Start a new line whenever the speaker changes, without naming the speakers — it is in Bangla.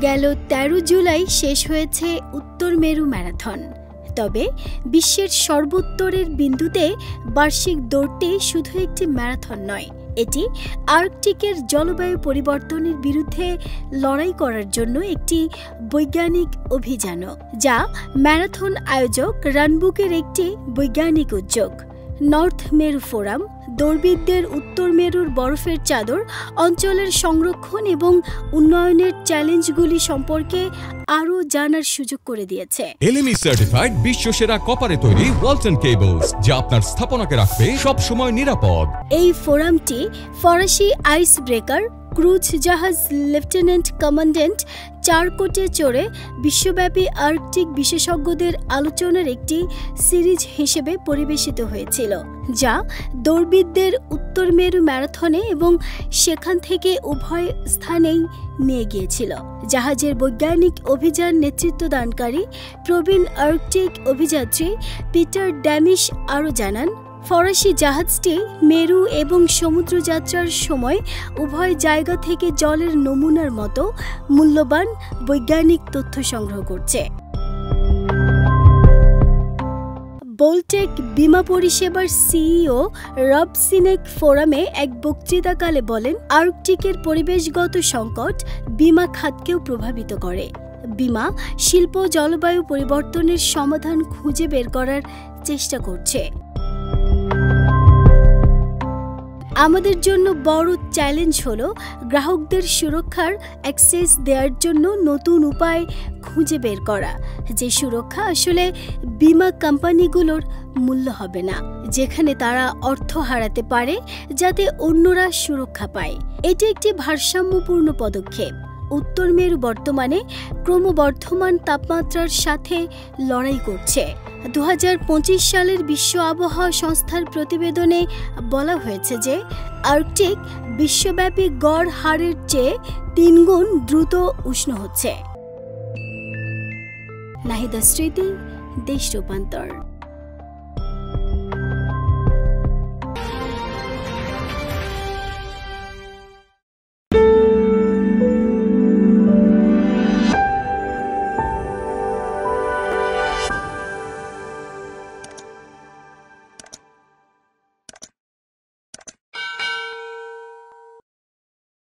গেল ১৩ জুলাই শেষ হয়েছে উত্তর মেরু ম্যারাথন। তবে বিশ্বের সর্বোত্তরের বিন্দুতে বার্ষিক দৌড়টি শুধু একটি ম্যারাথন নয়, এটি আর্কটিকের জলবায়ু পরিবর্তনের বিরুদ্ধে লড়াই করার জন্য একটি বৈজ্ঞানিক অভিযানও, যা ম্যারাথন আয়োজক রানবুকের একটি বৈজ্ঞানিক উদ্যোগ। নর্থ মেরু ফোরাম দৌড়বিদদের উত্তর মেরুর বরফের চাদর অঞ্চলের সংরক্ষণ এবং উন্নয়নের চ্যালেঞ্জগুলি সম্পর্কে আরও জানার সুযোগ করে দিয়েছে।
এলএমই সার্টিফাইড বিশ্বসেরা কপারে তৈরি ওয়ালটন কেবলস, যা আপনার স্থাপনাকে রাখবে সব সময় নিরাপদ।
এই ফোরামটি ফরাসি আইস ব্রেকার ক্রুজ জাহাজ লেফটেন্যান্ট কমান্ড্যান্ট চারকোটে চড়ে বিশ্বব্যাপী আর্কটিক বিশেষজ্ঞদের আলোচনার একটি সিরিজ হিসেবে পরিবেশিত হয়েছিল, যা দৌড়বিদদের উত্তর মেরু ম্যারাথনে এবং সেখান থেকে উভয় স্থানেই নিয়ে গিয়েছিল। জাহাজের বৈজ্ঞানিক অভিযান নেতৃত্বদানকারী প্রবীণ আর্কটিক অভিযাত্রী পিটার ড্যামিশ আরও জানান, ফরাসি জাহাজটি মেরু এবং সমুদ্র যাত্রার সময় উভয় জায়গা থেকে জলের নমুনার মতো মূল্যবান বৈজ্ঞানিক তথ্য সংগ্রহ করছে। বোল্টেক বিমা পরিষেবার সিইও রব সিনেক ফোরামে এক বক্তৃতাকালে বলেন, আর্কটিকের পরিবেশগত সংকট বিমা খাতকেও প্রভাবিত করে। বিমা শিল্প জলবায়ু পরিবর্তনের সমাধান খুঁজে বের করার চেষ্টা করছে। আমাদের জন্য বড় চ্যালেঞ্জ হলো গ্রাহকদের সুরক্ষার অ্যাক্সেস দেওয়ার জন্য নতুন উপায় খুঁজে বের করা, যে সুরক্ষা আসলে বিমা কোম্পানিগুলোর মূল্য হবে না, যেখানে তারা অর্থ হারাতে পারে যাতে অন্যরা সুরক্ষা পায়। এটি একটি ভারসাম্যপূর্ণ পদক্ষেপ। উত্তর মেরু বর্তমানে ক্রমবর্ধমান তাপমাত্রার সাথে লড়াই করছে। ২০২৫ সালের বিশ্ব আবহাওয়া সংস্থার প্রতিবেদনে বলা হয়েছে যে আর্কটিক বিশ্বব্যাপী গড় হারের চেয়ে ৩ গুণ দ্রুত উষ্ণ হচ্ছে। নাহিদা স্মৃতি, দেশ রূপান্তর।